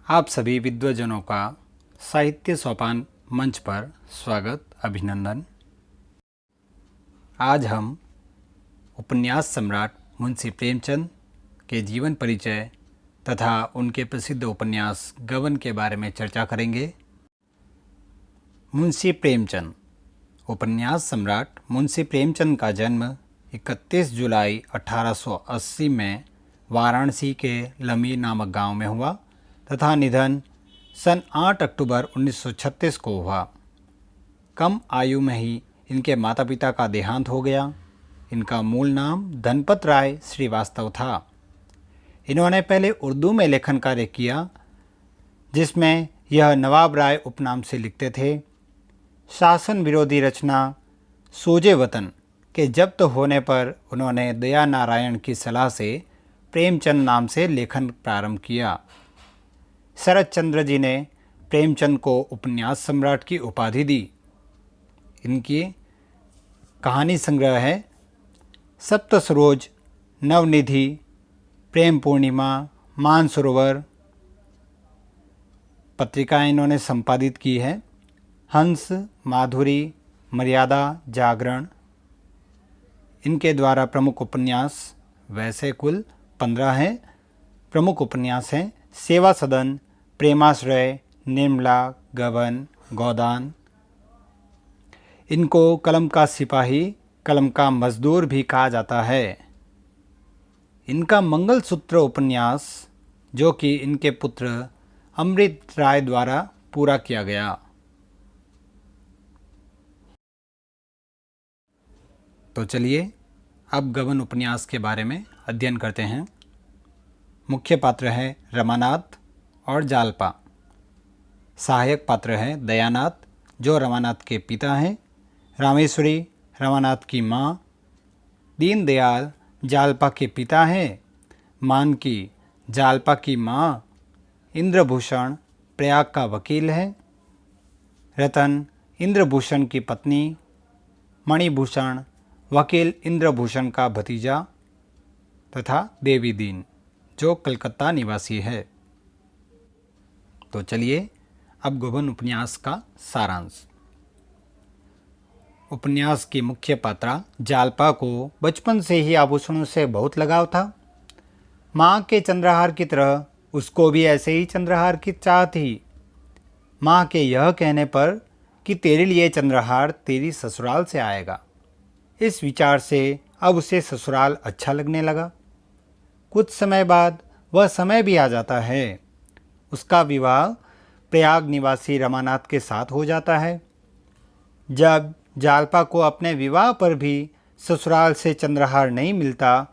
आप सभी विद्वजनों का साहित्य सोपान मंच पर स्वागत अभिनंदन। आज हम उपन्यास सम्राट मुंशी प्रेमचंद के जीवन परिचय तथा उनके प्रसिद्ध उपन्यास गबन के बारे में चर्चा करेंगे। मुंशी प्रेमचंद। उपन्यास सम्राट मुंशी प्रेमचंद का जन्म 31 जुलाई 1880 में वाराणसी के लमी नामक गांव में हुआ तथा निधन सन 8 अक्टूबर 1936 को हुआ। कम आयु में ही इनके माता पिता का देहांत हो गया। इनका मूल नाम धनपत राय श्रीवास्तव था। इन्होंने पहले उर्दू में लेखन कार्य किया, जिसमें यह नवाब राय उपनाम से लिखते थे। शासन विरोधी रचना सोजे वतन के जब्त होने पर उन्होंने दया नारायण की सलाह से प्रेमचंद नाम से लेखन प्रारंभ किया। शरद चंद्र जी ने प्रेमचंद को उपन्यास सम्राट की उपाधि दी। इनकी कहानी संग्रह है सप्तसरोज, नवनिधि, प्रेम पूर्णिमा, मानसरोवर। पत्रिकाएं इन्होंने संपादित की है। हंस, माधुरी, मर्यादा, जागरण। इनके द्वारा प्रमुख उपन्यास वैसे कुल 15 हैं। प्रमुख उपन्यास हैं सेवा सदन, प्रेमाश्रय, निर्मला, गबन, गोदान। इनको कलम का सिपाही, कलम का मजदूर भी कहा जाता है। इनका मंगलसूत्र उपन्यास, जो कि इनके पुत्र अमृत राय द्वारा पूरा किया गया। तो चलिए अब गबन उपन्यास के बारे में अध्ययन करते हैं। मुख्य पात्र है रमानाथ और जालपा। सहायक पात्र है दयानाथ, जो रमानाथ के पिता हैं, रामेश्वरी रमानाथ की माँ, दीनदयाल जालपा के पिता हैं, मानकी जालपा की माँ, इंद्रभूषण प्रयाग का वकील है, रतन इंद्रभूषण की पत्नी, मणिभूषण वकील इंद्रभूषण का भतीजा तथा देवी दीन, जो कलकत्ता निवासी है। तो चलिए अब गबन उपन्यास का सारांश। उपन्यास की मुख्य पात्रा जालपा को बचपन से ही आभूषणों से बहुत लगाव था। माँ के चंद्रहार की तरह उसको भी ऐसे ही चंद्रहार की चाह थी। माँ के यह कहने पर कि तेरे लिए चंद्रहार तेरी ससुराल से आएगा, इस विचार से अब उसे ससुराल अच्छा लगने लगा। कुछ समय बाद वह समय भी आ जाता है। उसका विवाह प्रयाग निवासी रमानाथ के साथ हो जाता है। जब जालपा को अपने विवाह पर भी ससुराल से चंद्रहार नहीं मिलता,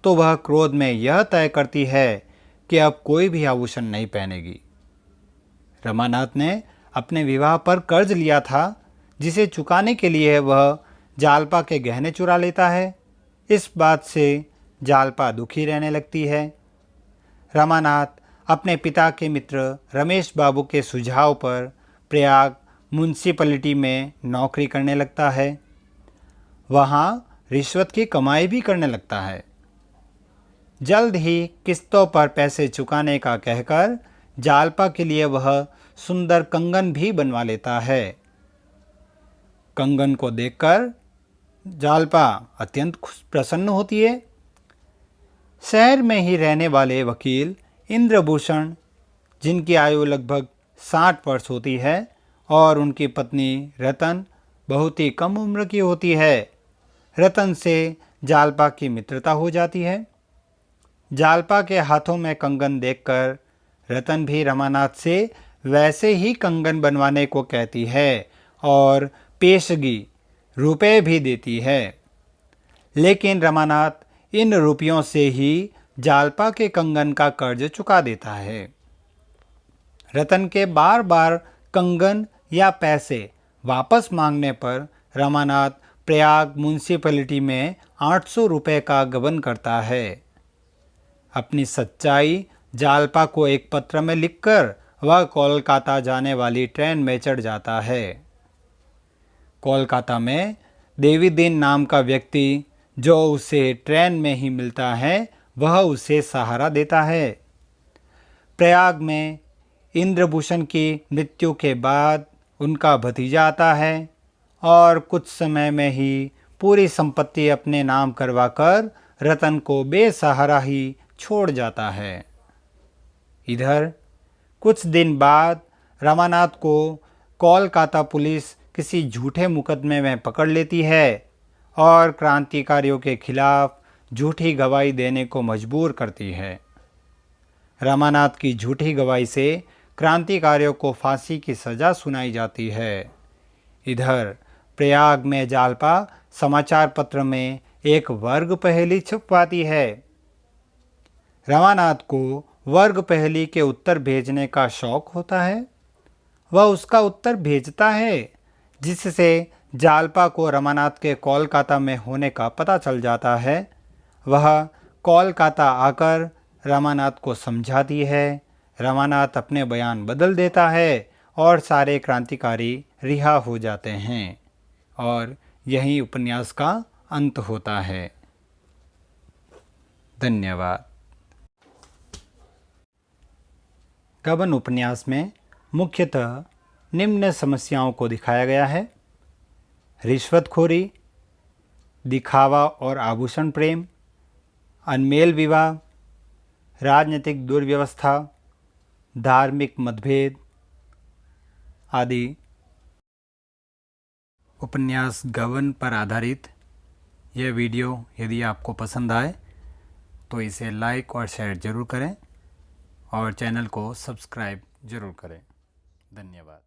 तो वह क्रोध में यह तय करती है कि अब कोई भी आभूषण नहीं पहनेगी। रमानाथ ने अपने विवाह पर कर्ज लिया था, जिसे चुकाने के लिए वह जालपा के गहने चुरा लेता है। इस बात से जालपा दुखी रहने लगती है। रमानाथ अपने पिता के मित्र रमेश बाबू के सुझाव पर प्रयाग म्यूनिसिपैलिटी में नौकरी करने लगता है। वहाँ रिश्वत की कमाई भी करने लगता है। जल्द ही किस्तों पर पैसे चुकाने का कहकर जालपा के लिए वह सुंदर कंगन भी बनवा लेता है। कंगन को देखकर जालपा अत्यंत प्रसन्न होती है। शहर में ही रहने वाले वकील इंद्रभूषण, जिनकी आयु लगभग 60 वर्ष होती है, और उनकी पत्नी रतन बहुत ही कम उम्र की होती है। रतन से जालपा की मित्रता हो जाती है। जालपा के हाथों में कंगन देखकर रतन भी रमानाथ से वैसे ही कंगन बनवाने को कहती है और पेशगी रुपए भी देती है। लेकिन रमानाथ इन रुपयों से ही जालपा के कंगन का कर्ज चुका देता है। रतन के बार बार कंगन या पैसे वापस मांगने पर रमानाथ प्रयाग म्यूनिसिपैलिटी में 800 रुपये का गबन करता है। अपनी सच्चाई जालपा को एक पत्र में लिखकर वह कोलकाता जाने वाली ट्रेन में चढ़ जाता है। कोलकाता में देवी दीन नाम का व्यक्ति, जो उसे ट्रेन में ही मिलता है, वह उसे सहारा देता है। प्रयाग में इंद्रभूषण की मृत्यु के बाद उनका भतीजा आता है और कुछ समय में ही पूरी संपत्ति अपने नाम करवाकर रतन को बेसहारा ही छोड़ जाता है। इधर कुछ दिन बाद रमानाथ को कोलकाता पुलिस किसी झूठे मुकदमे में पकड़ लेती है और क्रांतिकारियों के खिलाफ झूठी गवाही देने को मजबूर करती है। रमानाथ की झूठी गवाही से क्रांतिकारियों को फांसी की सज़ा सुनाई जाती है। इधर प्रयाग में जालपा समाचार पत्र में एक वर्ग पहेली छुपवाती है। रमानाथ को वर्ग पहेली के उत्तर भेजने का शौक होता है। वह उसका उत्तर भेजता है, जिससे जालपा को रमानाथ के कोलकाता में होने का पता चल जाता है। वह कोलकाता आकर रमानाथ को समझाती है। रमानाथ अपने बयान बदल देता है और सारे क्रांतिकारी रिहा हो जाते हैं और यही उपन्यास का अंत होता है। धन्यवाद। गबन उपन्यास में मुख्यतः निम्न समस्याओं को दिखाया गया है: रिश्वतखोरी, दिखावा और आभूषण प्रेम, अनमेल विवाह, राजनीतिक दुर्व्यवस्था, धार्मिक मतभेद आदि। उपन्यास गबन पर आधारित यह वीडियो यदि आपको पसंद आए तो इसे लाइक और शेयर ज़रूर करें और चैनल को सब्सक्राइब ज़रूर करें। धन्यवाद।